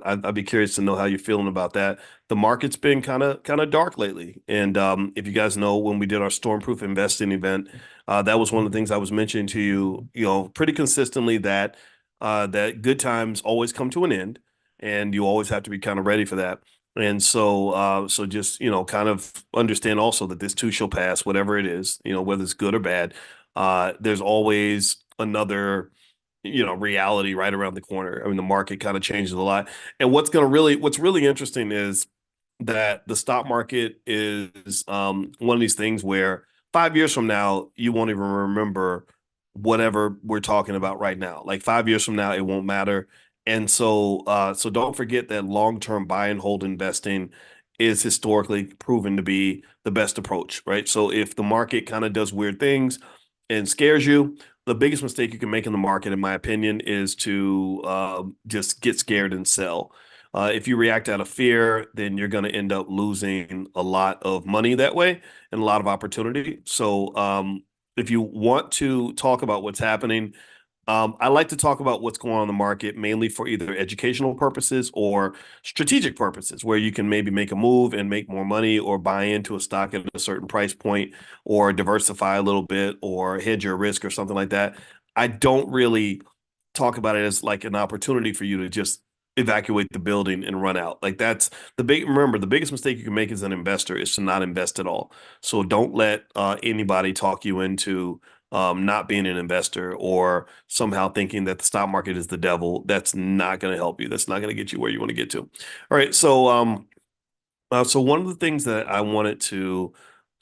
I'd be curious to know how you're feeling about that. The market's been kind of dark lately, and if you guys know, when we did our Stormproof Investing event, that was one of the things I was mentioning to you, pretty consistently that good times always come to an end, and you always have to be kind of ready for that. And so just kind of understand also that this too shall pass, whatever it is, whether it's good or bad. There's always another reality right around the corner. I mean, the market kind of changes a lot. And what's really interesting is that the stock market is one of these things where 5 years from now, you won't even remember whatever we're talking about right now. Like 5 years from now, it won't matter. And so don't forget that long-term buy and hold investing is historically proven to be the best approach, right? So if the market kind of does weird things and scares you, the biggest mistake you can make in the market, in my opinion, is to just get scared and sell. If you react out of fear, then you're going to end up losing a lot of money that way and a lot of opportunity. So if you want to talk about what's happening, I like to talk about what's going on in the market mainly for either educational purposes or strategic purposes, where you can maybe make a move and make more money or buy into a stock at a certain price point or diversify a little bit or hedge your risk or something like that. I don't really talk about it as like an opportunity for you to just evacuate the building and run out. Like remember, the biggest mistake you can make as an investor is to not invest at all. So don't let anybody talk you into not being an investor or somehow thinking that the stock market is the devil. That's not going to help you. That's not going to get you where you want to get to. All right. So one of the things that I wanted to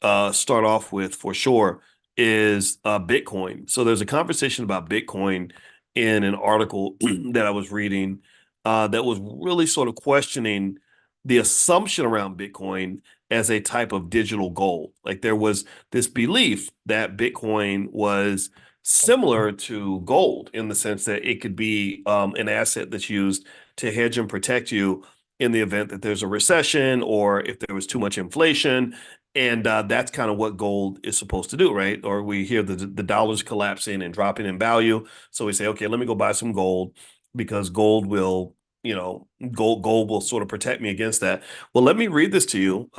start off with for sure is Bitcoin. So there's a conversation about Bitcoin in an article that I was reading that was really sort of questioning the assumption around Bitcoin as a type of digital gold. Like there was this belief that Bitcoin was similar to gold in the sense that it could be an asset that's used to hedge and protect you in the event that there's a recession or if there was too much inflation. And that's kind of what gold is supposed to do, right? Or we hear the dollar's collapsing and dropping in value. So we say, okay, let me go buy some gold because gold will sort of protect me against that. Well, let me read this to you.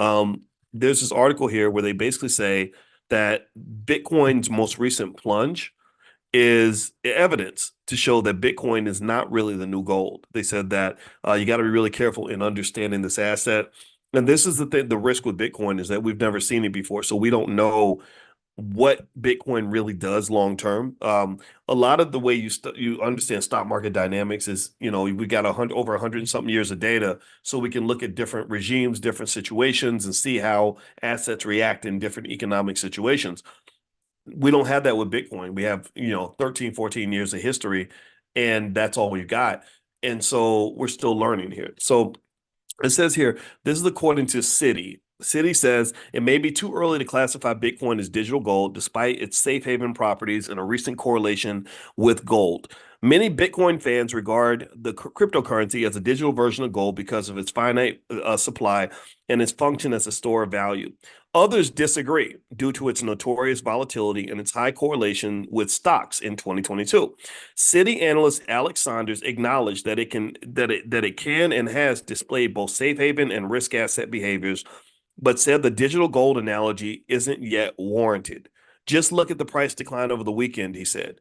There's this article here where they basically say that Bitcoin's most recent plunge is evidence to show that Bitcoin is not really the new gold. They said that you got to be really careful in understanding this asset. And this is the thing, the risk with Bitcoin is that we've never seen it before. So we don't know what Bitcoin really does long term. A lot of the way you understand stock market dynamics is, we got over 100 and something years of data, so we can look at different regimes, different situations, and see how assets react in different economic situations. We don't have that with Bitcoin. We have, 13, 14 years of history, and that's all we've got. And so we're still learning here. So it says here, this is according to Citi. Citi says it may be too early to classify Bitcoin as digital gold, despite its safe haven properties and a recent correlation with gold. Many Bitcoin fans regard the cryptocurrency as a digital version of gold because of its finite supply and its function as a store of value. Others disagree due to its notorious volatility and its high correlation with stocks in 2022. Citi analyst Alex Saunders acknowledged that it can and has displayed both safe haven and risk asset behaviors, but said the digital gold analogy isn't yet warranted. Just look at the price decline over the weekend, he said.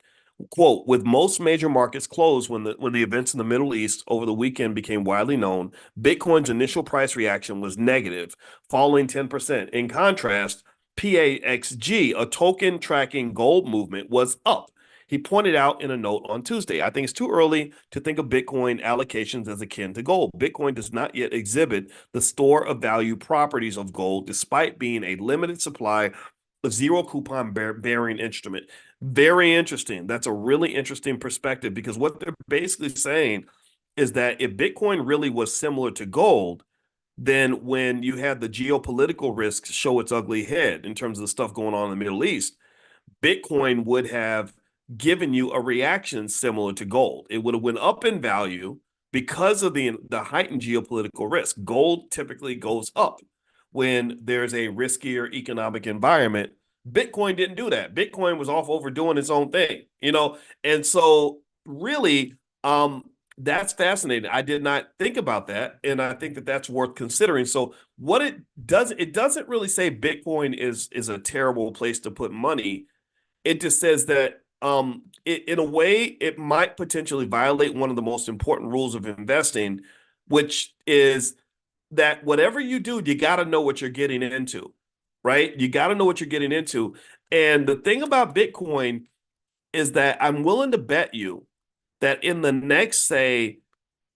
Quote, with most major markets closed when the events in the Middle East over the weekend became widely known, Bitcoin's initial price reaction was negative, falling 10%. In contrast, PAXG, a token tracking gold movement, was up. He pointed out in a note on Tuesday, I think it's too early to think of Bitcoin allocations as akin to gold. Bitcoin does not yet exhibit the store of value properties of gold, despite being a limited supply of zero coupon bearing instrument. Very interesting. That's a really interesting perspective because what they're basically saying is that if Bitcoin really was similar to gold, then when you had the geopolitical risks show its ugly head in terms of the stuff going on in the Middle East, Bitcoin would have given you a reaction similar to gold. It would have went up in value because of the heightened geopolitical risk. Gold typically goes up when there's a riskier economic environment. Bitcoin didn't do that. Bitcoin was off overdoing its own thing, And so really, That's fascinating. I did not think about that, and I think that that's worth considering. So, what it doesn't really say Bitcoin is a terrible place to put money. It just says that in a way it might potentially violate one of the most important rules of investing, which is that whatever you do, you got to know what you're getting into, right? You got to know what you're getting into. And the thing about Bitcoin is that I'm willing to bet you that in the next, say,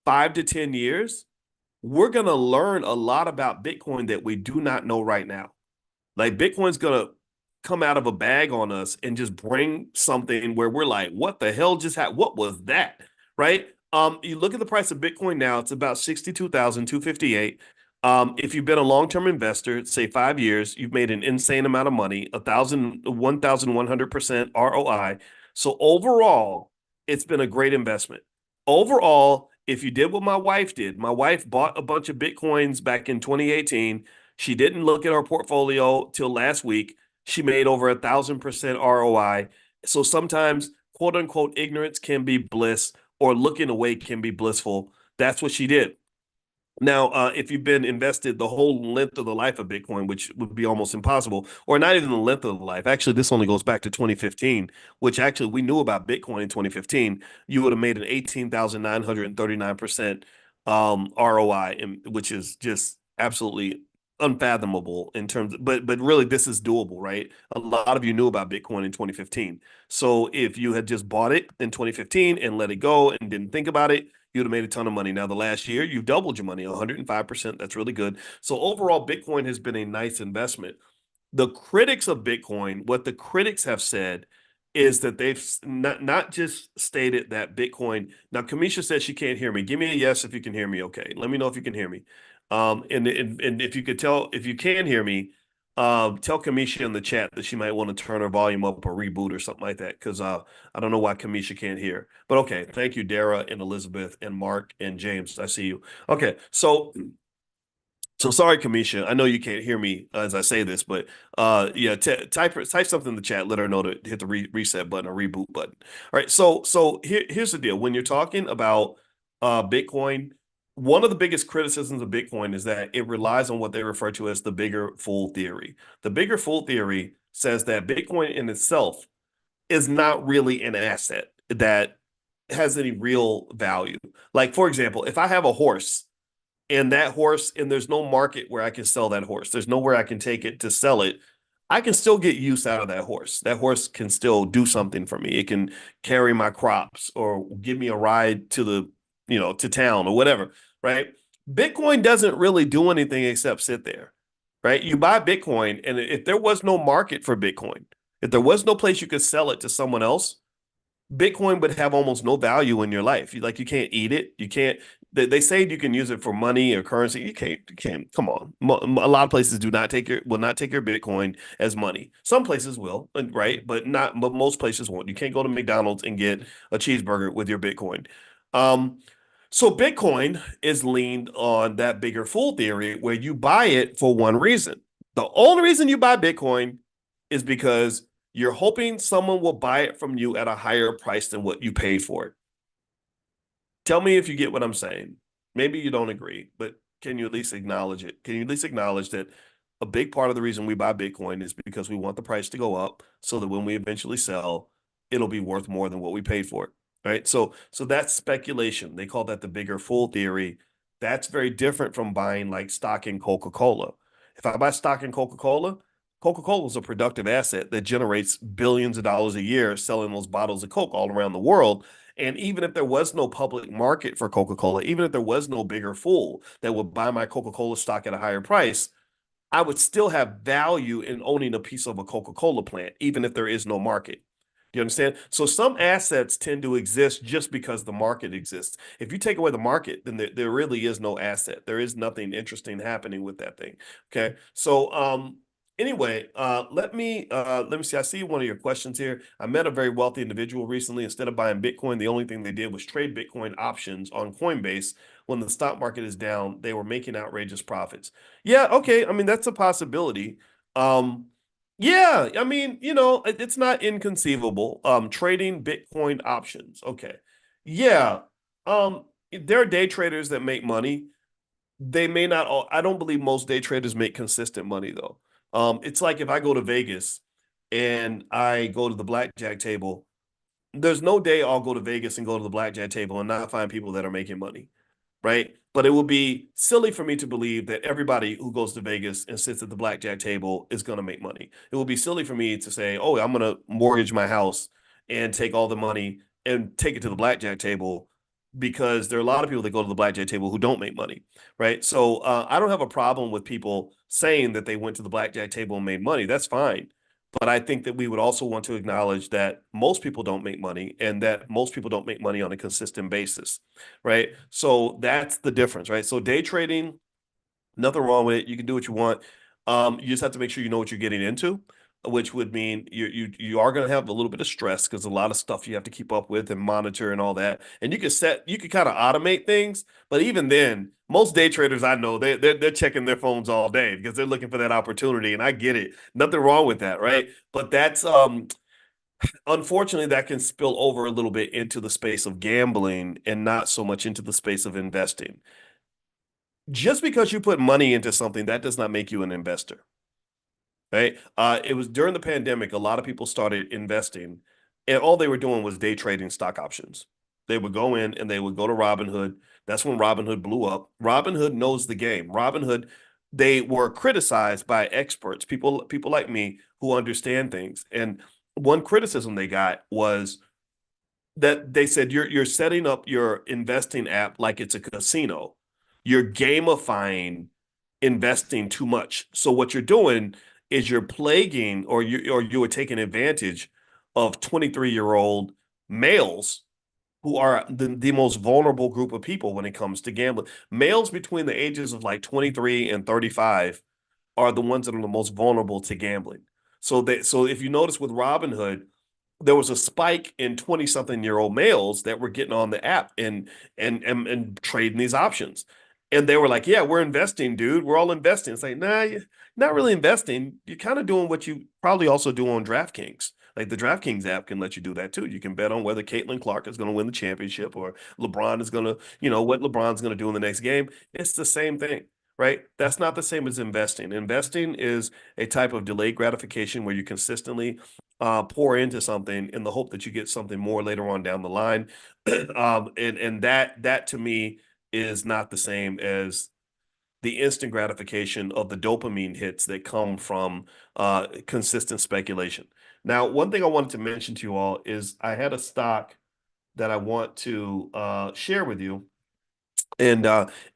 5 to 10 years, we're going to learn a lot about Bitcoin that we do not know right now. Like Bitcoin's going to come out of a bag on us and just bring something where we're like, what the hell just happened? What was that? Right? You look at the price of Bitcoin now, it's about 62,258. If you've been a long-term investor, say 5 years, you've made an insane amount of money, 1,100% ROI. So overall, it's been a great investment. Overall, if you did what my wife did, my wife bought a bunch of Bitcoins back in 2018. She didn't look at her portfolio till last week. She made over 1,000% ROI. So sometimes, quote unquote, ignorance can be bliss, or looking away can be blissful. That's what she did. Now, if you've been invested the whole length of the life of Bitcoin, which would be almost impossible, or not even the length of the life, actually, this only goes back to 2015, which actually we knew about Bitcoin in 2015, you would have made an 18,939% ROI, which is just absolutely unfathomable in terms of, but really this is doable, right? A lot of you knew about Bitcoin in 2015. So if you had just bought it in 2015 and let it go and didn't think about it, you'd have made a ton of money. Now, the last year, you've doubled your money, 105%. That's really good. So overall, Bitcoin has been a nice investment. The critics of Bitcoin, what the critics have said is that they've not just stated that Bitcoin. Now, Kamisha says she can't hear me. Give me a yes if you can hear me. Okay, let me know if you can hear me. And if you could tell if you can hear me, tell Kamisha in the chat that she might want to turn her volume up or reboot or something like that, because I don't know why Kamisha can't hear. But okay, thank you, Dara and Elizabeth and Mark and James. I see you. Okay, so sorry, Kamisha. I know you can't hear me as I say this, but yeah, type something in the chat. Let her know to hit the reset button or reboot button. All right. So here's the deal. When you're talking about Bitcoin, one of the biggest criticisms of Bitcoin is that it relies on what they refer to as the bigger fool theory. The bigger fool theory says that Bitcoin in itself is not really an asset that has any real value. Like, for example, if I have a horse and that horse, and there's no market where I can sell that horse, there's nowhere I can take it to sell it, I can still get use out of that horse. That horse can still do something for me. It can carry my crops or give me a ride to to town or whatever, right? Bitcoin doesn't really do anything except sit there, right? You buy Bitcoin, and if there was no market for Bitcoin, if there was no place you could sell it to someone else, Bitcoin would have almost no value in your life. You can't eat it. You can't. They say you can use it for money or currency. You can't. You can't. Come on. A lot of places will not take your Bitcoin as money. Some places will, right? But not. But most places won't. You can't go to McDonald's and get a cheeseburger with your Bitcoin. Um, so Bitcoin is leaned on that bigger fool theory, where you buy it for one reason. The only reason you buy Bitcoin is because you're hoping someone will buy it from you at a higher price than what you paid for it. Tell me if you get what I'm saying. Maybe you don't agree, but can you at least acknowledge it? Can you at least acknowledge that a big part of the reason we buy Bitcoin is because we want the price to go up so that when we eventually sell, it'll be worth more than what we paid for it. Right. So that's speculation. They call that the bigger fool theory. That's very different from buying like stock in Coca-Cola. If I buy stock in Coca-Cola, Coca-Cola is a productive asset that generates billions of dollars a year selling those bottles of Coke all around the world. And even if there was no public market for Coca-Cola, even if there was no bigger fool that would buy my Coca-Cola stock at a higher price, I would still have value in owning a piece of a Coca-Cola plant, even if there is no market. Do you understand? So some assets tend to exist just because the market exists. If you take away the market, then there really is no asset. There is nothing interesting happening with that thing. Okay. So anyway, let me see. I see one of your questions here. I met a very wealthy individual recently. Instead of buying Bitcoin, the only thing they did was trade Bitcoin options on Coinbase. When the stock market is down, they were making outrageous profits. Yeah, okay. I mean, that's a possibility. Yeah, I mean, it's not inconceivable. Trading Bitcoin options. Okay. Yeah. there are day traders that make money. They may not all, I don't believe most day traders make consistent money though. It's like if I go to Vegas and I go to the blackjack table, there's no day I'll go to Vegas and go to the blackjack table and not find people that are making money, right? But it would be silly for me to believe that everybody who goes to Vegas and sits at the blackjack table is going to make money. It would be silly for me to say, "Oh, I'm going to mortgage my house and take all the money and take it to the blackjack table," because there are a lot of people that go to the blackjack table who don't make money, right? So I don't have a problem with people saying that they went to the blackjack table and made money. That's fine. But I think that we would also want to acknowledge that most people don't make money and that most people don't make money on a consistent basis, right? So that's the difference, right? So day trading, nothing wrong with it. You can do what you want. You just have to make sure you know what you're getting into, which would mean you are going to have a little bit of stress because a lot of stuff you have to keep up with and monitor and all that. And you can kind of automate things, but even then, most day traders I know they're checking their phones all day because they're looking for that opportunity. And I get it, nothing wrong with that, right? But that's unfortunately that can spill over a little bit into the space of gambling and not so much into the space of investing. Just because you put money into something, that does not make you an investor, right? It was during the pandemic, a lot of people started investing, and all they were doing was day trading stock options. They would go in and they would go to Robinhood. That's when Robinhood blew up. Robinhood knows the game. Robinhood, they were criticized by experts, people like me who understand things. And one criticism they got was that they said you're setting up your investing app like it's a casino. You're gamifying investing too much. So what you're doing is you're plaguing or you are taking advantage of 23-year-old males who are the most vulnerable group of people when it comes to gambling. Males between the ages of like 23 and 35 are the ones that are the most vulnerable to gambling. So if you notice with Robinhood, there was a spike in 20 something year old males that were getting on the app and trading these options. And they were like, "Yeah, we're investing, dude. We're all investing." It's like, nah, you're not really investing. You're kind of doing what you probably also do on DraftKings. Like the DraftKings app can let you do that too. You can bet on whether Caitlin Clark is going to win the championship or LeBron is going to, what LeBron's going to do in the next game. It's the same thing, right? That's not the same as investing. Investing is a type of delayed gratification where you consistently pour into something in the hope that you get something more later on down the line. And that to me is not the same as the instant gratification of the dopamine hits that come from consistent speculation. Now, one thing I wanted to mention to you all is I had a stock that I want to share with you. And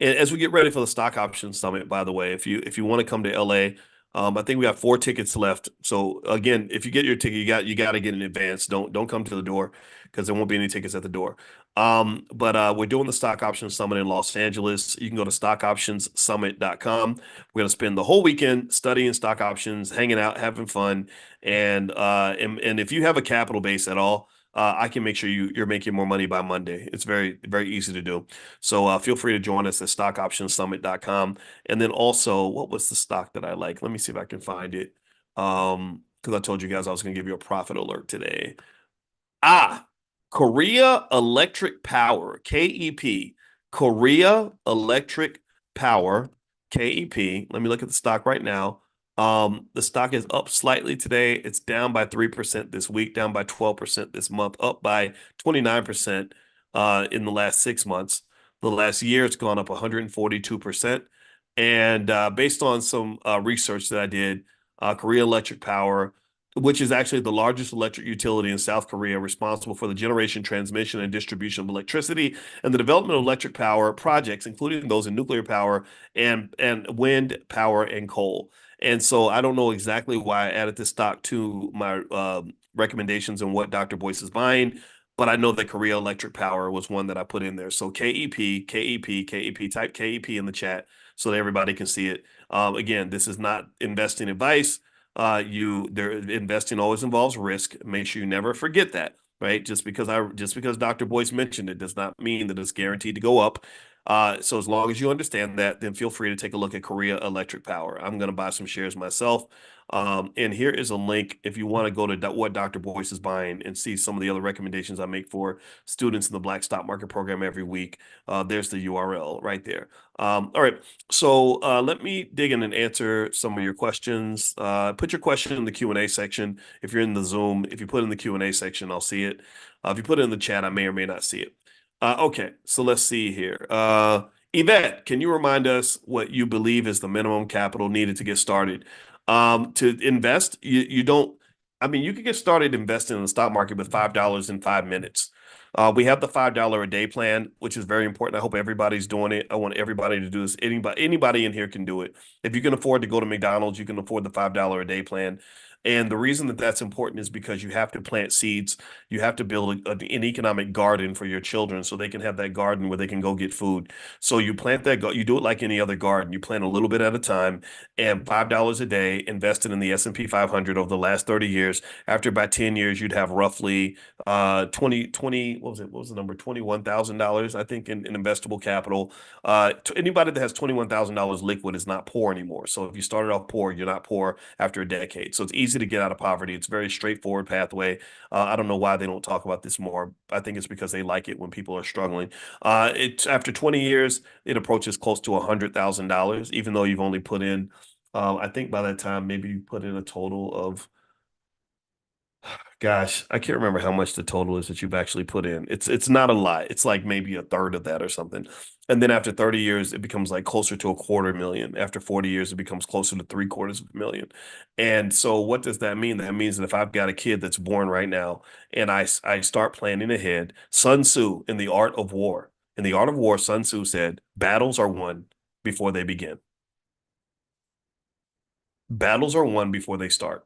as we get ready for the stock option summit, by the way, if you want to come to LA, I think we have 4 tickets left. So again, if you get your ticket, you got to get in advance. Don't come to the door because there won't be any tickets at the door. But we're doing the stock option summit in Los Angeles. You can go to stockoptionssummit.com. We're going to spend the whole weekend studying stock options, hanging out, having fun, and if you have a capital base at all, I can make sure you're making more money by Monday. It's very, very easy to do. So feel free to join us at stockoptionssummit.com. And then also, what was the stock that I like? Let me see if I can find it. Because I told you guys I was going to give you a profit alert today. Ah, Korea Electric Power, KEP. Korea Electric Power, KEP. Let me look at the stock right now. The stock is up slightly today. It's down by 3% this week, down by 12% this month, up by 29% in the last 6 months. The last year, it's gone up 142%. And based on some research that I did, Korea Electric Power, which is actually the largest electric utility in South Korea, responsible for the generation, transmission, and distribution of electricity and the development of electric power projects, including those in nuclear power and wind power and coal. And so I don't know exactly why I added this stock to my recommendations and what Dr. Boyce is buying, but I know that Korea Electric Power was one that I put in there. So KEP, KEP, KEP, type KEP in the chat so that everybody can see it. Again, this is not investing advice. Investing always involves risk. Make sure you never forget that, right? Just because Dr. Boyce mentioned it does not mean that it's guaranteed to go up. So as long as you understand that, then feel free to take a look at Korea Electric Power. I'm going to buy some shares myself. And here is a link if you want to go to what Dr. Boyce is buying and see some of the other recommendations I make for students in the Black Stock Market program every week. There's the URL right there. All right. So let me dig in and answer some of your questions. Put your question in the Q&A section. If you're in the Zoom, if you put it in the Q&A section, I'll see it. If you put it in the chat, I may or may not see it. Okay, so let's see here. Yvette, can you remind us what you believe is the minimum capital needed to get started? To invest, you don't, I mean, you could get started investing in the stock market with $5 in 5 minutes. We have the $5 a day plan, which is very important. I hope everybody's doing it. I want everybody to do this. Anybody in here can do it. If you can afford to go to McDonald's, you can afford the $5 a day plan. And the reason that that's important is because you have to plant seeds. You have to build an economic garden for your children so they can have that garden where they can go get food. So you plant that, you do it like any other garden. You plant a little bit at a time, and $5 a day invested in the S&P 500 over the last 30 years. After about 10 years, you'd have roughly 20, what was it? What was the number? $21,000, I think, in investable capital. Anybody that has $21,000 liquid is not poor anymore. So if you started off poor, you're not poor after a decade. So it's easy to get out of poverty. It's a very straightforward pathway. I don't know why they don't talk about this more. I think it's because they like it when people are struggling. After 20 years, it approaches close to $100,000, even though you've only put in, I think by that time, maybe you put in a total of, gosh, I can't remember how much the total is that you've actually put in. It's not a lot. It's like maybe a third of that or something. And then after 30 years, it becomes like closer to $250,000. After 40 years, it becomes closer to $750,000. And so what does that mean? That means that if I've got a kid that's born right now and I start planning ahead, Sun Tzu in the art of war, Sun Tzu said, battles are won before they begin. Battles are won before they start.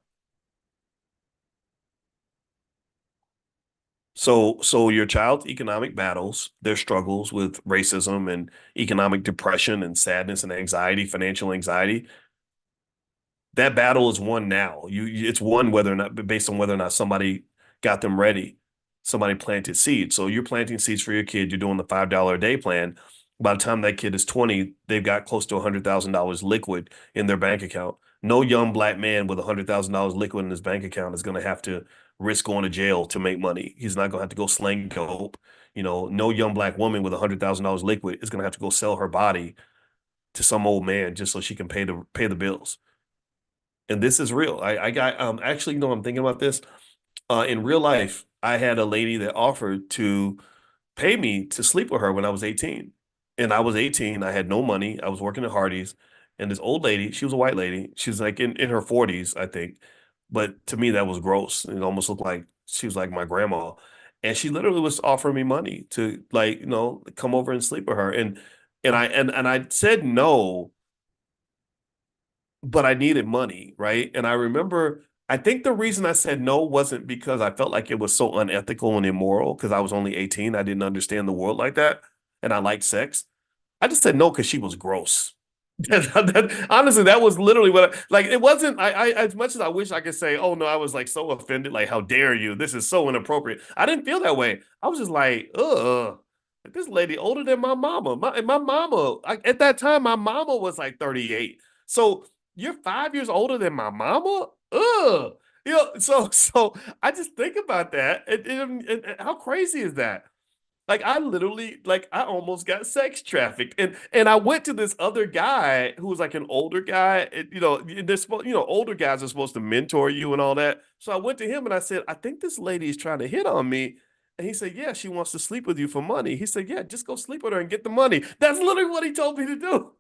So your child's economic battles, their struggles with racism and economic depression and sadness and anxiety, financial anxiety, that battle is won now. It's won whether or not based on whether or not somebody got them ready, somebody planted seeds. So you're planting seeds for your kid. You're doing the $5 a day plan. By the time that kid is 20, they've got close to $100,000 liquid in their bank account. No young black man with $100,000 liquid in his bank account is going to have to risk going to jail to make money. He's not going to have to go sling dope. No young black woman with $100,000 liquid is going to have to go sell her body to some old man just so she can pay the bills. And this is real. I got actually, I'm thinking about this. In real life, I had a lady that offered to pay me to sleep with her when I was 18. And I was 18. I had no money. I was working at Hardee's. And this old lady, she was a white lady. She was like in her 40s, I think. But to me, that was gross. It almost looked like she was like my grandma. And she literally was offering me money to like, come over and sleep with her. And I said no, but I needed money, right? And I remember, I think the reason I said no wasn't because I felt like it was so unethical and immoral because I was only 18. I didn't understand the world like that. And I liked sex. I just said no because she was gross. Honestly, that was literally what like it wasn't. As much as I wish I could say, oh no, I was like so offended, like how dare you? This is so inappropriate. I didn't feel that way. I was just like, this lady older than my mama. My mama at that time, my mama was like 38. So you're 5 years older than my mama. So I just think about that. And how crazy is that? Like I literally, like I almost got sex trafficked, and I went to this other guy who was like an older guy. And, they're supposed, older guys are supposed to mentor you and all that. So I went to him and I said, I think this lady is trying to hit on me. And he said, yeah, she wants to sleep with you for money. He said, yeah, just go sleep with her and get the money. That's literally what he told me to do.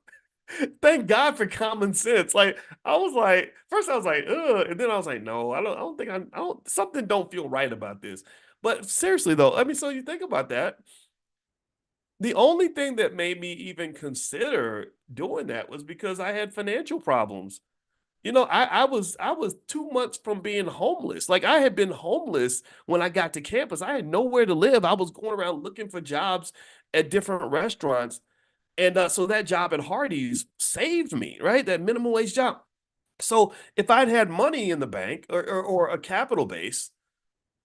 Thank God for common sense. Like I was like, first I was like, ugh, and then I was like, no, I don't think I don't something don't feel right about this. But seriously though, I mean, so you think about that. The only thing that made me even consider doing that was because I had financial problems. I was 2 months from being homeless. Like I had been homeless when I got to campus. I had nowhere to live. I was going around looking for jobs at different restaurants. And so that job at Hardee's saved me, right? That minimum wage job. So if I'd had money in the bank or a capital base,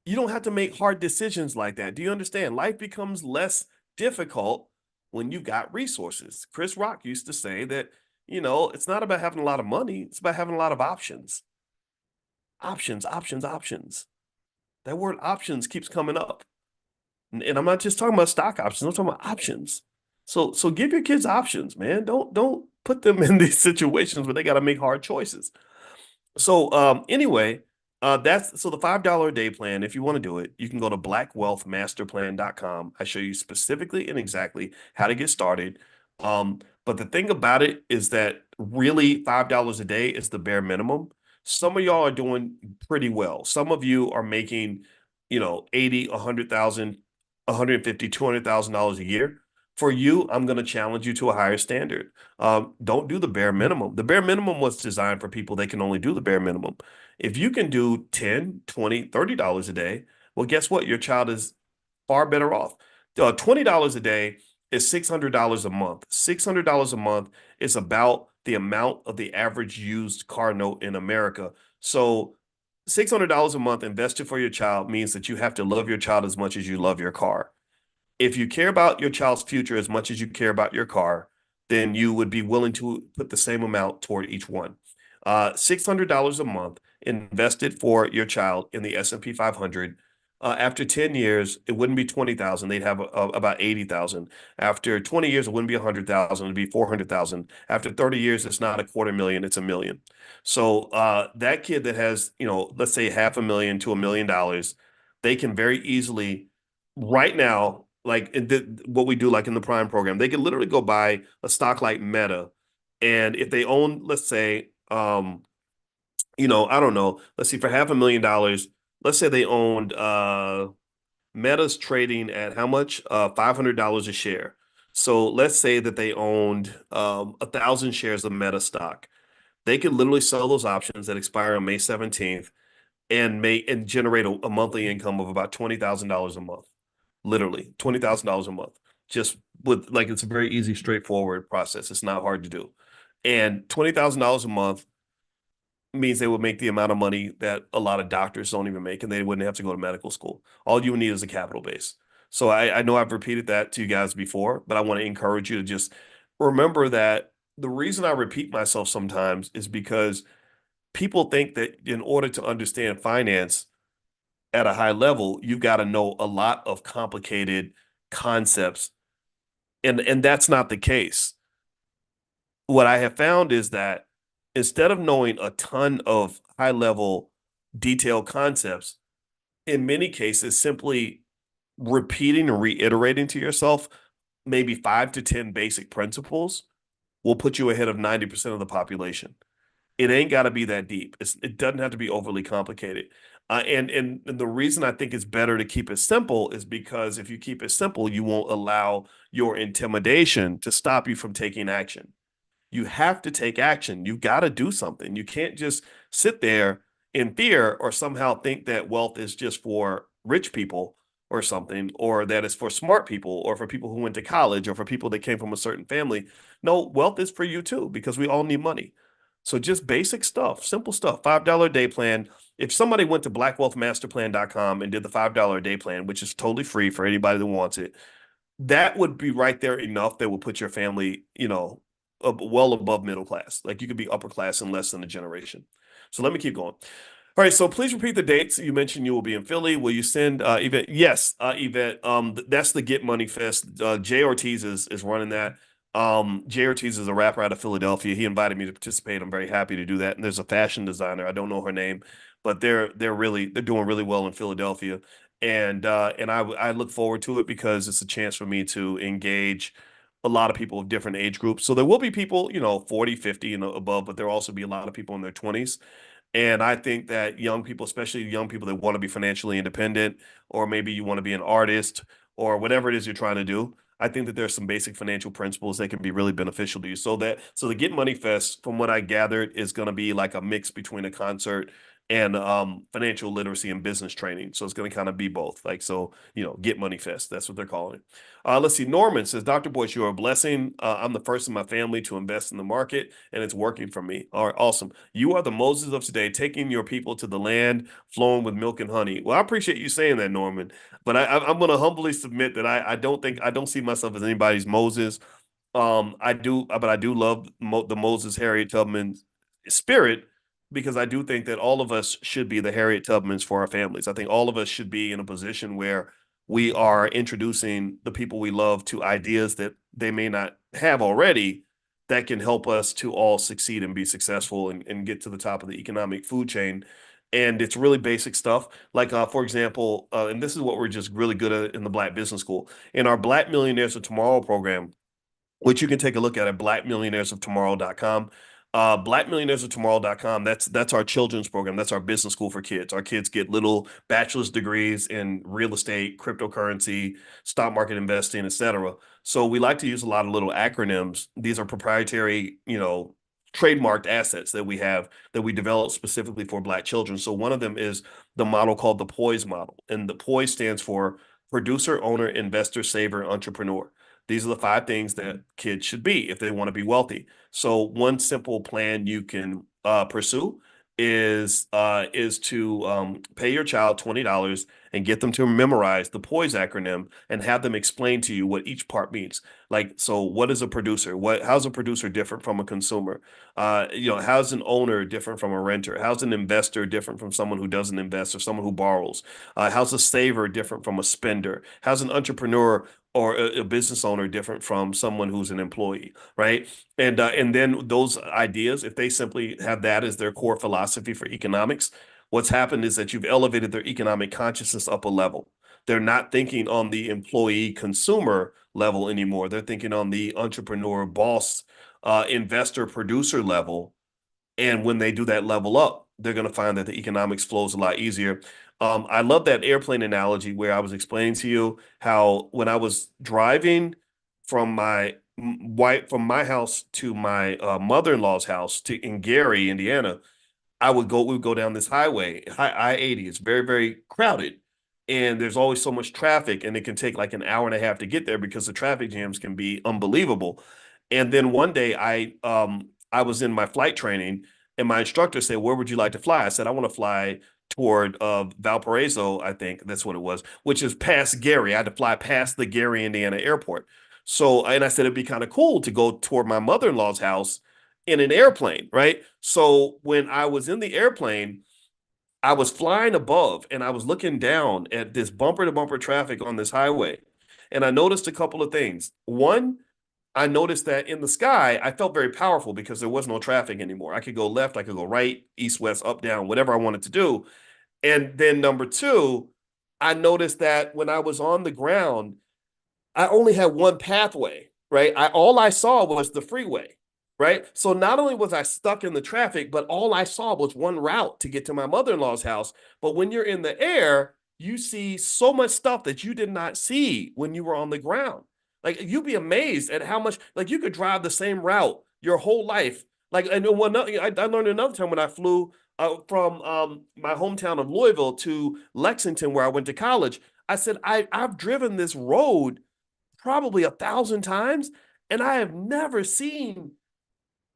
you don't have to make hard decisions like that. Do you understand? Life becomes less difficult when you got resources. Chris Rock used to say that, it's not about having a lot of money, it's about having a lot of options. Options, options, options. That word options keeps coming up. And I'm not just talking about stock options, I'm talking about options. So give your kids options, man. Don't put them in these situations where they got to make hard choices. So anyway, that's so the $5 a day plan. If you want to do it, you can go to blackwealthmasterplan.com. I show you specifically and exactly how to get started. But the thing about it is that really $5 a day is the bare minimum. Some of y'all are doing pretty well. Some of you are making, 80, 100,000, 150, $200,000 a year. For you, I'm going to challenge you to a higher standard. Don't do the bare minimum. The bare minimum was designed for people that can only do the bare minimum. If you can do 10, 20, $30 a day, well, guess what? Your child is far better off. $20 a day is $600 a month. $600 a month is about the amount of the average used car note in America. So $600 a month invested for your child means that you have to love your child as much as you love your car. If you care about your child's future as much as you care about your car, then you would be willing to put the same amount toward each one. $600 a month invested for your child in the S&P 500. After 10 years, it wouldn't be 20,000. They'd have about 80,000. After 20 years, it wouldn't be 100,000. It'd be 400,000. After 30 years, it's not a quarter million, it's a million. So that kid that has, let's say $500,000 to $1 million, they can very easily right now, like what we do, like in the Prime program, they can literally go buy a stock like Meta, and if they own, let's say, I don't know, let's see, for $500,000, let's say they owned Meta's trading at how much? $500 a share. So let's say that they owned 1,000 shares of Meta stock. They could literally sell those options that expire on May 17th and generate a monthly income of about $20,000 a month. Literally $20,000 a month. Just with like it's a very easy, straightforward process. It's not hard to do. And $20,000 a month means they would make the amount of money that a lot of doctors don't even make, and they wouldn't have to go to medical school. All you would need is a capital base. So I know I've repeated that to you guys before, but I want to encourage you to just remember that the reason I repeat myself sometimes is because people think that in order to understand finance at a high level, you've got to know a lot of complicated concepts. And that's not the case. What I have found is that instead of knowing a ton of high level detailed concepts, in many cases, simply repeating and reiterating to yourself maybe 5 to 10 basic principles will put you ahead of 90% of the population. It ain't got to be that deep. It doesn't have to be overly complicated. And the reason I think it's better to keep it simple is because if you keep it simple, you won't allow your intimidation to stop you from taking action. You have to take action. You got to do something. You can't just sit there in fear or somehow think that wealth is just for rich people or something, or that it's for smart people or for people who went to college or for people that came from a certain family. No, wealth is for you too, because we all need money. So just basic stuff, simple stuff, $5 a day plan. If somebody went to blackwealthmasterplan.com and did the $5 a day plan, which is totally free for anybody that wants it, that would be right there enough that will put your family, well above middle class. Like you could be upper class in less than a generation. So let me keep going. All right, so please repeat the dates. You mentioned you will be in Philly. Will you send Yvette? Yes, Yvette. That's the Get Money Fest. Jay Ortiz is running that. Jay Ortiz is a rapper out of Philadelphia. He invited me to participate. I'm very happy to do that. And there's a fashion designer. I don't know her name, but they're doing really well in Philadelphia. And I look forward to it because it's a chance for me to engage a lot of people of different age groups. So there will be people, 40, 50 and above, but there'll also be a lot of people in their 20s. And I think that young people, especially young people that want to be financially independent, or maybe you want to be an artist or whatever it is you're trying to do, I think that there's some basic financial principles that can be really beneficial to you. So the Get Money Fest, from what I gathered, is going to be like a mix between a concert and financial literacy and business training. So it's going to kind of be both. Like, so, Get Money Fest. That's what they're calling it. Let's see. Norman says, Dr. Boyce, you're a blessing. I'm the first in my family to invest in the market, and it's working for me. All right, awesome. You are the Moses of today, taking your people to the land flowing with milk and honey. Well, I appreciate you saying that, Norman. But I'm going to humbly submit that I don't see myself as anybody's Moses. I do love the Moses Harriet Tubman spirit, because I do think that all of us should be the Harriet Tubmans for our families. I think all of us should be in a position where we are introducing the people we love to ideas that they may not have already, that can help us to all succeed and be successful, and get to the top of the economic food chain. And it's really basic stuff. Like, for example, and this is what we're just really good at in the Black Business School. In our Black Millionaires of Tomorrow program, which you can take a look at blackmillionairesoftomorrow.com. Blackmillionairesoftomorrow.com. That's our children's program. That's our business school for kids. Our kids get little bachelor's degrees in real estate, cryptocurrency, stock market investing, etc. So we like to use a lot of little acronyms. These are proprietary, trademarked assets that we have, that we develop specifically for Black children. So one of them is the model called the Poise model. And the Poise stands for producer, owner, investor, saver, entrepreneur. These are the 5 things that kids should be if they want to be wealthy. So one simple plan you can pursue is to pay your child $20 and get them to memorize the POISE acronym, and have them explain to you what each part means. Like, so what is a producer? How's a producer different from a consumer? How's an owner different from a renter? How's an investor different from someone who doesn't invest or someone who borrows? How's a saver different from a spender? How's an entrepreneur or a business owner different from someone who's an employee, right? And then those ideas, if they simply have that as their core philosophy for economics, what's happened is that you've elevated their economic consciousness up a level. They're not thinking on the employee consumer level anymore. They're thinking on the entrepreneur, boss, investor, producer level. And when they do that level up, they're going to find that the economics flows a lot easier. I love that airplane analogy where I was explaining to you how when I was driving from my house to my mother-in-law's house in Gary, Indiana, we would go down this highway, I-80. It's very, very crowded. And there's always so much traffic, and it can take like an hour and a half to get there because the traffic jams can be unbelievable. And then one day I was in my flight training, and my instructor said, "Where would you like to fly?" I said, "I want to fly toward Valparaiso," I think that's what it was, which is past Gary. I had to fly past the Gary, Indiana airport. So, and I said it'd be kind of cool to go toward my mother-in-law's house in an airplane, right? So when I was in the airplane, I was flying above and I was looking down at this bumper to bumper traffic on this highway. And I noticed a couple of things. One, I noticed that in the sky, I felt very powerful because there was no traffic anymore. I could go left, I could go right, east, west, up, down, whatever I wanted to do. And then number two, I noticed that when I was on the ground, I only had one pathway, right? All I saw was the freeway, right? So not only was I stuck in the traffic, but all I saw was one route to get to my mother-in-law's house. But when you're in the air, you see so much stuff that you did not see when you were on the ground. Like, you'd be amazed at how much, like, you could drive the same route your whole life. Like, and I learned another time when I flew from my hometown of Louisville to Lexington, where I went to college. I said, I've driven this road probably 1,000 times, and I have never seen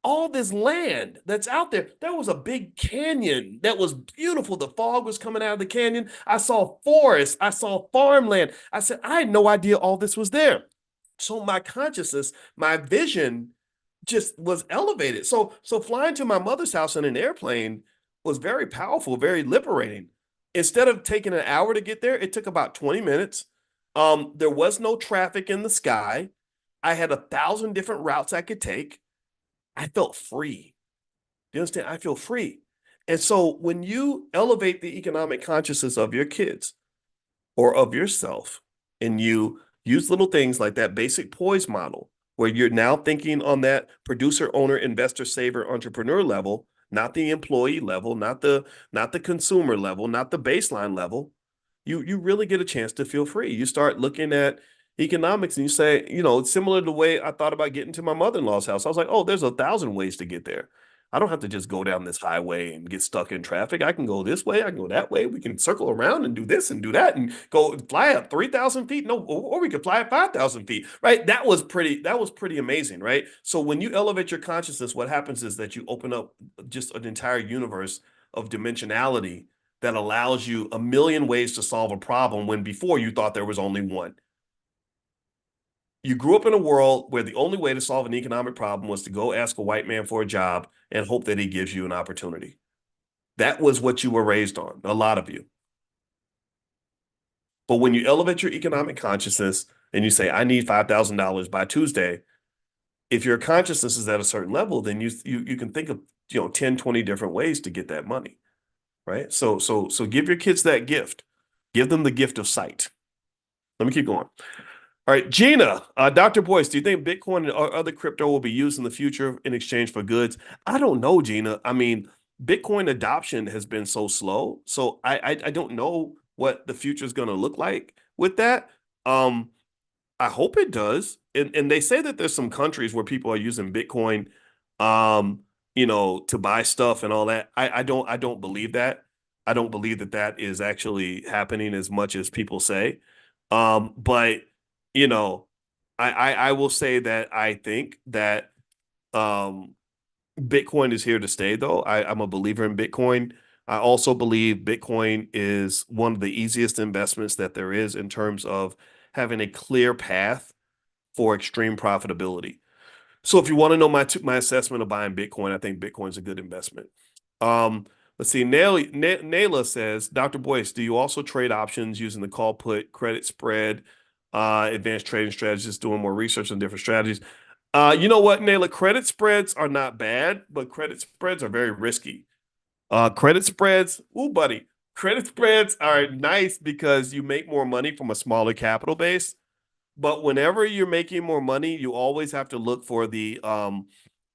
all this land that's out there. There was a big canyon that was beautiful. The fog was coming out of the canyon. I saw forest. I saw farmland. I said, I had no idea all this was there. So my consciousness, my vision just was elevated. So flying to my mother's house in an airplane was very powerful, very liberating. Instead of taking an hour to get there, it took about 20 minutes. There was no traffic in the sky. I had 1,000 different routes I could take. I felt free. Do you understand? I feel free. And so when you elevate the economic consciousness of your kids or of yourself, and you use little things like that basic poise model, where you're now thinking on that producer, owner, investor, saver, entrepreneur level, not the employee level, not the consumer level, not the baseline level, you really get a chance to feel free. You start looking at economics and you say, similar to the way I thought about getting to my mother-in-law's house. I was like, oh, there's 1,000 ways to get there. I don't have to just go down this highway and get stuck in traffic. I can go this way. I can go that way. We can circle around and do this and do that and go fly up 3,000 feet. No, or we could fly at 5,000 feet, right? That was pretty amazing, right? So when you elevate your consciousness, what happens is that you open up just an entire universe of dimensionality that allows you a million ways to solve a problem when before you thought there was only one. You grew up in a world where the only way to solve an economic problem was to go ask a white man for a job and hope that he gives you an opportunity. That was what you were raised on, a lot of you. But when you elevate your economic consciousness and you say, I need $5,000 by Tuesday, if your consciousness is at a certain level, then you can think of 10, 20 different ways to get that money. Right. So give your kids that gift. Give them the gift of sight. Let me keep going. All right, Gina, Dr. Boyce, do you think Bitcoin and other crypto will be used in the future in exchange for goods? I don't know, Gina. I mean, Bitcoin adoption has been so slow, so I don't know what the future is going to look like with that. Um, I hope it does. And they say that there's some countries where people are using Bitcoin, um, to buy stuff and all that. I don't believe that. I don't believe that that is actually happening as much as people say. But you know, I will say that I think that um Bitcoin is here to stay though. I'm a believer in Bitcoin. I also believe Bitcoin is one of the easiest investments that there is in terms of having a clear path for extreme profitability. So if you want to know my assessment of buying Bitcoin, I think Bitcoin's a good investment. Um, let's see. Nayla says, Dr. Boyce, do you also trade options using the call put credit spread, advanced trading strategies, doing more research on different strategies? You know what, Nayla? Credit spreads are not bad, but credit spreads are very risky. Credit spreads, ooh, buddy, credit spreads are nice because you make more money from a smaller capital base. But whenever you're making more money, you always have to look for the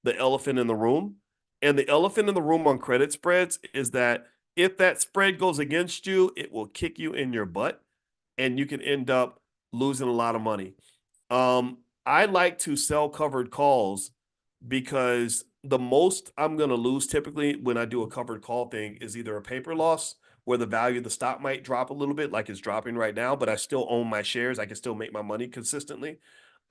elephant in the room. And the elephant in the room on credit spreads is that if that spread goes against you, it will kick you in your butt and you can end up losing a lot of money. I like to sell covered calls because the most I'm going to lose typically when I do a covered call thing is either a paper loss where the value of the stock might drop a little bit, like it's dropping right now, but I still own my shares. I can still make my money consistently.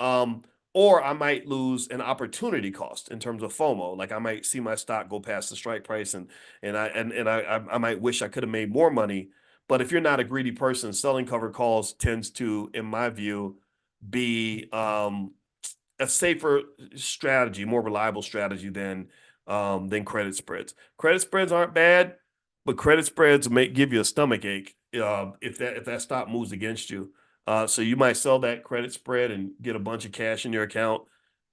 Um, or I might lose an opportunity cost in terms of FOMO. Like I might see my stock go past the strike price and I might wish I could have made more money. But if you're not a greedy person, selling covered calls tends to, in my view, be a safer strategy, more reliable strategy than credit spreads. Credit spreads aren't bad, but credit spreads may give you a stomach ache if that stock moves against you. So you might sell that credit spread and get a bunch of cash in your account,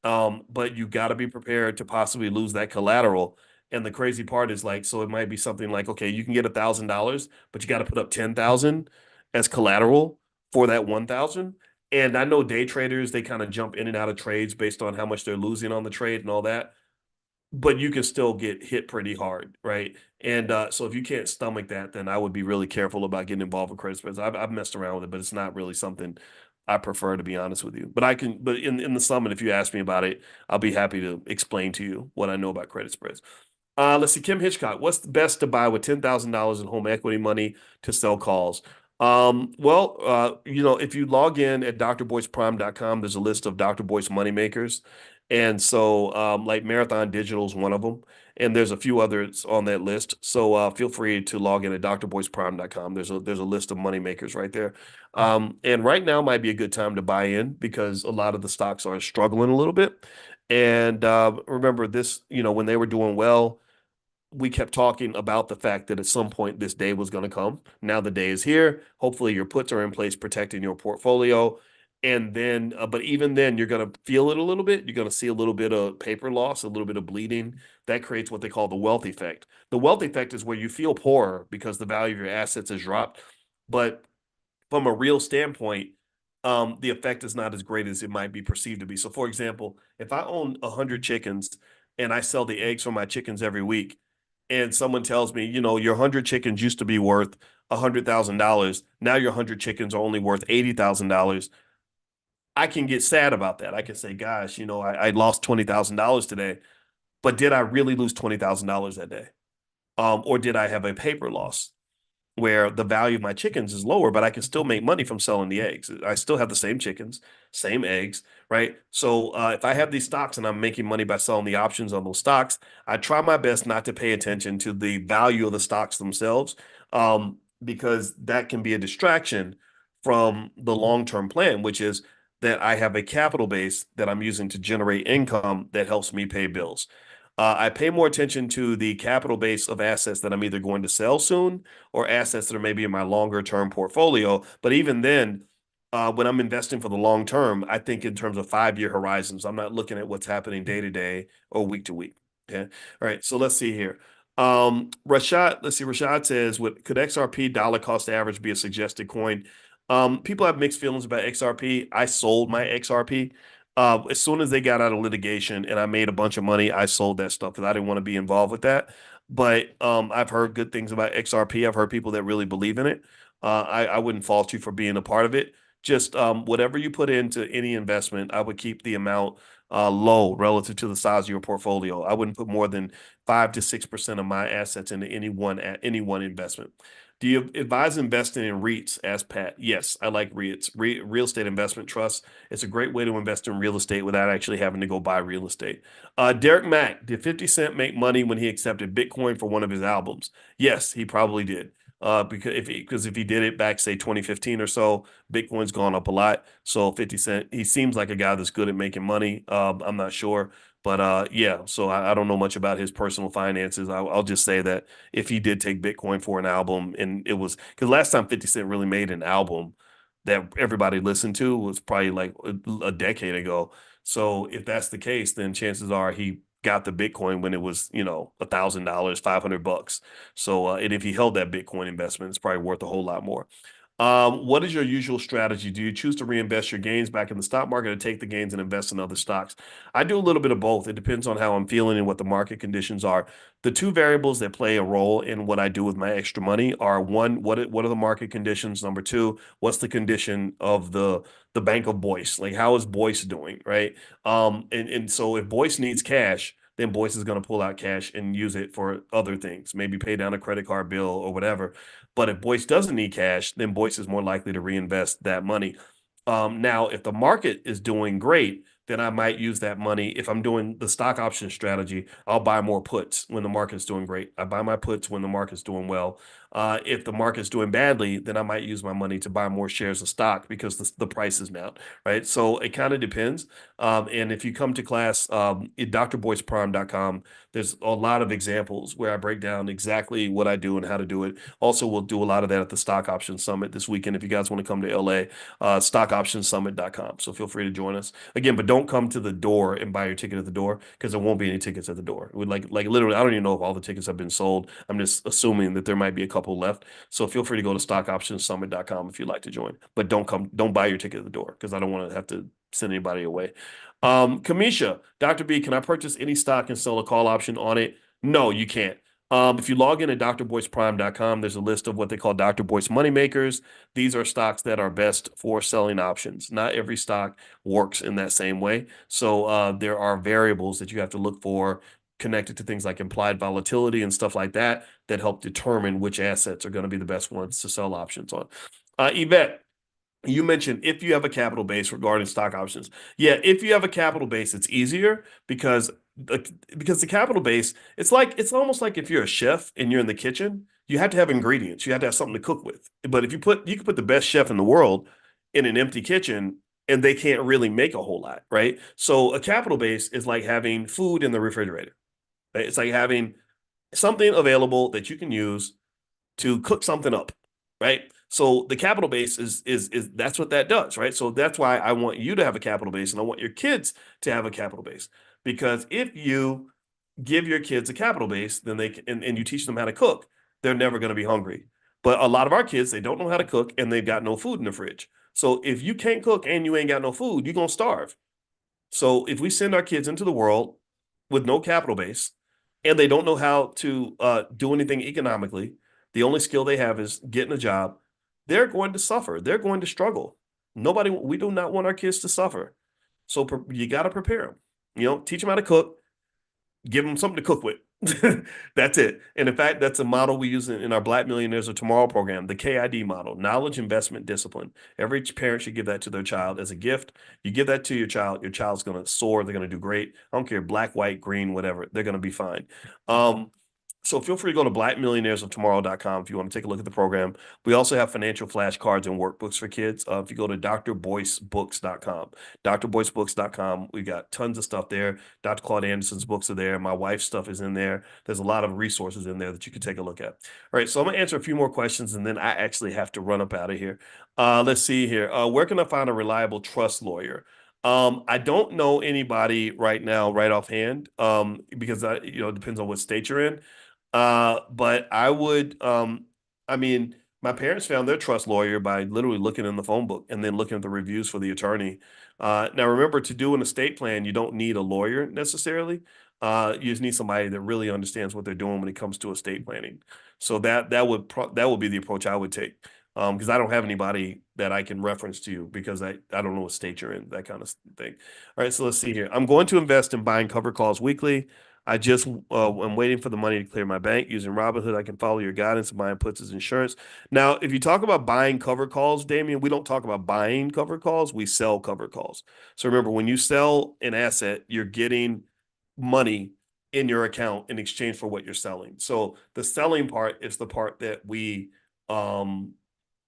but you got to be prepared to possibly lose that collateral. And the crazy part is like, so it might be something like, okay, you can get $1,000, but you got to put up 10,000 as collateral for that 1,000. And I know day traders, they kind of jump in and out of trades based on how much they're losing on the trade and all that. But you can still get hit pretty hard, right? And so if you can't stomach that, then I would be really careful about getting involved with credit spreads. I've messed around with it, but it's not really something I prefer, to be honest with you. But in the summit, if you ask me about it, I'll be happy to explain to you what I know about credit spreads. Let's see, Kim Hitchcock. What's the best to buy with $10,000 in home equity money to sell calls? If you log in at drboyceprime.com, there's a list of Dr. Boyce Moneymakers. And so, like Marathon Digital is one of them. And there's a few others on that list. So feel free to log in at drboyceprime.com. There's a list of moneymakers right there. And right now might be a good time to buy in because a lot of the stocks are struggling a little bit. And remember this, when they were doing well, we kept talking about the fact that at some point this day was going to come. Now the day is here. Hopefully your puts are in place protecting your portfolio. And then, but even then, you're going to feel it a little bit. You're going to see a little bit of paper loss, a little bit of bleeding. That creates what they call the wealth effect. The wealth effect is where you feel poorer because the value of your assets has dropped. But from a real standpoint, the effect is not as great as it might be perceived to be. So, for example, if I own 100 chickens and I sell the eggs from my chickens every week, and someone tells me, your 100 chickens used to be worth $100,000. Now your 100 chickens are only worth $80,000. I can get sad about that. I can say, gosh, I lost $20,000 today. But did I really lose $20,000 that day? Or did I have a paper loss where the value of my chickens is lower, but I can still make money from selling the eggs? I still have the same chickens, same eggs, right? So if I have these stocks and I'm making money by selling the options on those stocks, I try my best not to pay attention to the value of the stocks themselves, because that can be a distraction from the long-term plan, which is that I have a capital base that I'm using to generate income that helps me pay bills. I pay more attention to the capital base of assets that I'm either going to sell soon or assets that are maybe in my longer term portfolio. But even then, when I'm investing for the long term, I think in terms of 5-year horizons. I'm not looking at what's happening day to day or week to week. Okay. All right. So let's see here. Rashad says, could XRP dollar cost average be a suggested coin? People have mixed feelings about XRP. I sold my XRP. As soon as they got out of litigation and I made a bunch of money, I sold that stuff because I didn't want to be involved with that. But I've heard good things about XRP. I've heard people that really believe in it. I wouldn't fault you for being a part of it. Just whatever you put into any investment, I would keep the amount low relative to the size of your portfolio. I wouldn't put more than 5 to 6% of my assets into any one investment. Do you advise investing in REITs? Asked Pat. Yes, I like REITs, real estate investment trusts. It's a great way to invest in real estate without actually having to go buy real estate. Derek Mack, did 50 Cent make money when he accepted Bitcoin for one of his albums? Yes, he probably did. Because if he did it back, say 2015 or so, Bitcoin's gone up a lot. So 50 Cent, he seems like a guy that's good at making money. I'm not sure. But yeah, so I don't know much about his personal finances. I'll just say that if he did take Bitcoin for an album, and it was because last time 50 Cent really made an album that everybody listened to was probably like a decade ago. So if that's the case, then chances are he got the Bitcoin when it was, $1,000, $500. So and if he held that Bitcoin investment, it's probably worth a whole lot more. What is your usual strategy? Do you choose to reinvest your gains back in the stock market or take the gains and invest in other stocks? I do a little bit of both. It depends on how I'm feeling and what the market conditions are. The two variables that play a role in what I do with my extra money are, one, what are the market conditions? Number two, what's the condition of the Bank of Boyce? Like, how is Boyce doing, right? And so if Boyce needs cash, then Boyce is going to pull out cash and use it for other things, maybe pay down a credit card bill or whatever. But if Boyce doesn't need cash, then Boyce is more likely to reinvest that money. Now, if the market is doing great, then I might use that money. If I'm doing the stock option strategy, I'll buy more puts when the market's doing great. I buy my puts when the market's doing well. If the market's doing badly, then I might use my money to buy more shares of stock because the price is down, right? So it kind of depends. And if you come to class at drboyceprime.com, there's a lot of examples where I break down exactly what I do and how to do it. Also, we'll do a lot of that at the Stock Option Summit this weekend. If you guys want to come to LA, stockoptionsummit.com. So feel free to join us again, but don't come to the door and buy your ticket at the door because there won't be any tickets at the door. We like literally, I don't even know if all the tickets have been sold. I'm just assuming that there might be a couple left. So feel free to go to stockoptionsummit.com if you'd like to join, but don't buy your ticket at the door because I don't want to have to send anybody away. Kamisha, Dr. B, can I purchase any stock and sell a call option on it? No, you can't. If you log in at drboyceprime.com, there's a list of what they call Dr. Boyce Moneymakers. These are stocks that are best for selling options. Not every stock works in that same way. So there are variables that you have to look for connected to things like implied volatility and stuff like that that help determine which assets are going to be the best ones to sell options on. Yvette, you mentioned if you have a capital base regarding stock options. Yeah, if you have a capital base, it's easier because the capital base, it's almost like if you're a chef and you're in the kitchen, you have to have ingredients. You have to have something to cook with. But if you can put the best chef in the world in an empty kitchen and they can't really make a whole lot, right? So a capital base is like having food in the refrigerator. Right? It's like having something available that you can use to cook something up, right? So the capital base is that's what that does, right? So that's why I want you to have a capital base and I want your kids to have a capital base. Because if you give your kids a capital base, then they can, and you teach them how to cook, they're never going to be hungry. But a lot of our kids, they don't know how to cook and they've got no food in the fridge. So if you can't cook and you ain't got no food, you're going to starve. So if we send our kids into the world with no capital base and they don't know how to do anything economically, the only skill they have is getting a job, they're going to suffer. They're going to struggle. We do not want our kids to suffer. So you got to prepare them. Teach them how to cook, Give them something to cook with. That's it. And in fact, that's a model we use in our Black Millionaires of Tomorrow program, the KID model, knowledge, investment, discipline. Every parent should give that to their child as a gift. You give that to your child's going to soar. They're going to do great. I don't care, black, white, green, whatever. They're going to be fine. So feel free to go to blackmillionairesoftomorrow.com if you want to take a look at the program. We also have financial flashcards and workbooks for kids. If you go to drboycebooks.com, drboycebooks.com, we got tons of stuff there. Dr. Claude Anderson's books are there. My wife's stuff is in there. There's a lot of resources in there that you can take a look at. All right, so I'm going to answer a few more questions, and then I actually have to run up out of here. Let's see here. Where can I find a reliable trust lawyer? I don't know anybody right now, right offhand, because it depends on what state you're in. But I mean, my parents found their trust lawyer by literally looking in the phone book and then looking at the reviews for the attorney. Now remember, to do an estate plan, you don't need a lawyer necessarily. You just need somebody that really understands what they're doing when it comes to estate planning. So that would be the approach I would take. Because I don't have anybody that I can reference to you because I don't know what state you're in, that kind of thing. All right, so let's see here. I'm going to invest in buying cover calls weekly. I'm waiting for the money to clear my bank using Robinhood. I can follow your guidance and buying puts as insurance. Now, if you talk about buying cover calls, Damien, we don't talk about buying cover calls. We sell cover calls. So remember, when you sell an asset, you're getting money in your account in exchange for what you're selling. So the selling part is the part um,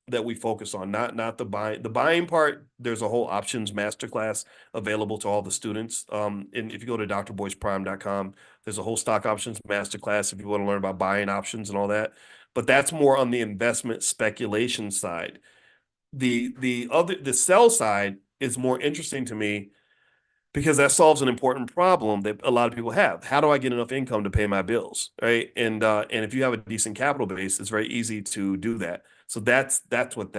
that we focus on, not the buying. The buying part, there's a whole options masterclass available to all the students. And if you go to drboyceprime.com, there's a whole stock options masterclass if you want to learn about buying options and all that. But that's more on the investment speculation side. The sell side is more interesting to me because that solves an important problem that a lot of people have. How do I get enough income to pay my bills, right? And if you have a decent capital base, it's very easy to do that. So that's what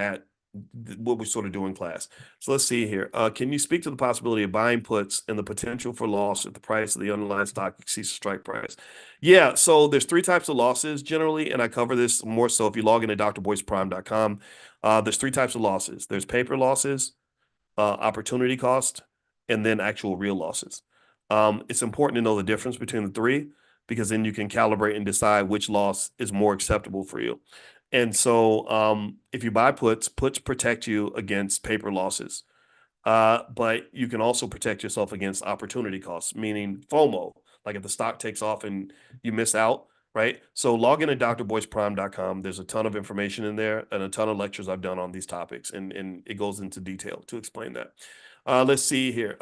we sort of do in class. So let's see here. Can you speak to the possibility of buying puts and the potential for loss if the price of the underlying stock exceeds the strike price? Yeah, so there's three types of losses generally, and I cover this more so if you log into drboyceprime.com. There's three types of losses. There's paper losses, opportunity cost, and then actual real losses. It's important to know the difference between the three because then you can calibrate and decide which loss is more acceptable for you. And so if you buy puts protect you against paper losses. But you can also protect yourself against opportunity costs, meaning FOMO, like if the stock takes off and you miss out, right? So log in at drboyceprime.com. There's a ton of information in there and a ton of lectures I've done on these topics, and it goes into detail to explain that. Let's see here.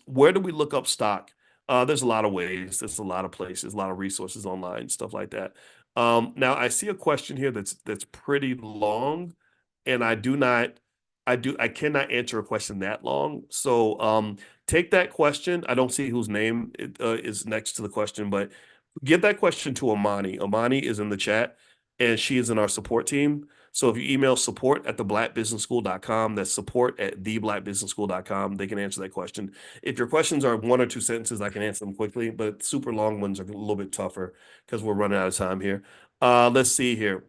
Where do we look up stock? There's a lot of ways. There's a lot of places, a lot of resources online, stuff like that. Now I see a question here that's pretty long, and I cannot answer a question that long. So take that question. I don't see whose name is next to the question, but give that question to Amani. Amani is in the chat and she is in our support team. So if you email support@theblackbusinessschool.com, that's support@theblackbusinessschool.com, they can answer that question. If your questions are one or two sentences, I can answer them quickly, but super long ones are a little bit tougher because we're running out of time here. Let's see here.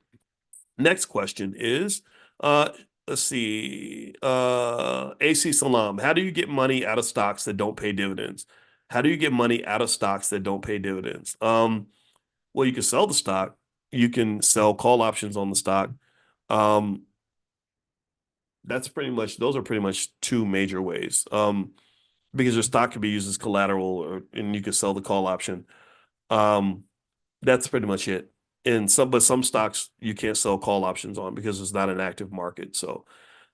Next question is, let's see, AC Salam, how do you get money out of stocks that don't pay dividends? How do you get money out of stocks that don't pay dividends? Well, you can sell the stock. You can sell call options on the stock. Um, those are pretty much two major ways. Because your stock could be used as collateral and you could sell the call option. Um, that's pretty much it. But some stocks you can't sell call options on because it's not an active market. So,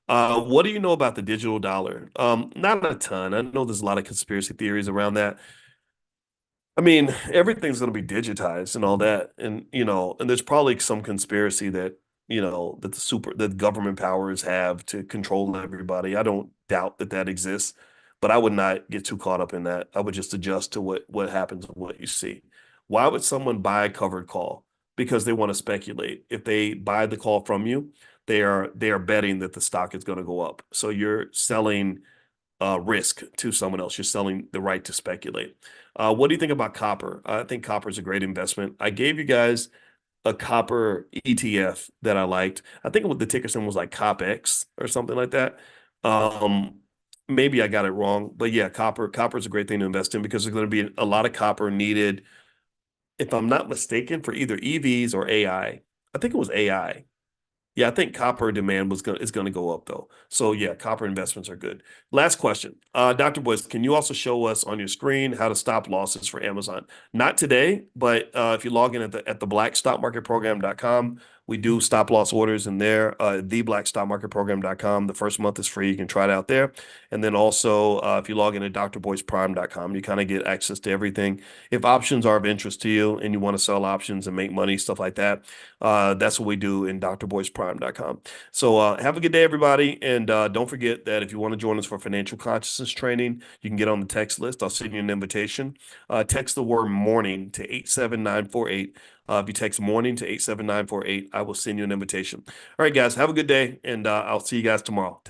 what do you know about the digital dollar? Not a ton. I know there's a lot of conspiracy theories around that. I mean, everything's going to be digitized and all that. And there's probably some conspiracy that government powers have to control everybody. I don't doubt that exists, but I would not get too caught up in that. I would just adjust to what happens and what you see. Why would someone buy a covered call? Because they want to speculate. If they buy the call from you, they are betting that the stock is going to go up. So you're selling risk to someone else. You're selling the right to speculate. What do you think about copper? I think copper is a great investment. I gave you guys a copper ETF that I liked. I think the ticker symbol was like COPX or something like that. Um, maybe I got it wrong, but yeah, copper is a great thing to invest in because there's going to be a lot of copper needed, if I'm not mistaken, for either EVs or AI. I think it was AI. Yeah, I think copper demand is gonna go up though. So yeah, copper investments are good. Last question. Dr. Boyce, can you also show us on your screen how to stop losses for Amazon? Not today, but if you log in at the blackstockmarketprogram.com, we do stop loss orders in there. The blackstockmarketprogram.com. The first month is free. You can try it out there. And then also if you log in at drboyceprime.com, you kind of get access to everything. If options are of interest to you and you want to sell options and make money, stuff like that, that's what we do in drboyceprime.com. So have a good day, everybody. And don't forget that if you want to join us for financial consciousness training, you can get on the text list. I'll send you an invitation. Text the word morning to 87948. If you text morning to 87948, I will send you an invitation. All right, guys, have a good day, and I'll see you guys tomorrow.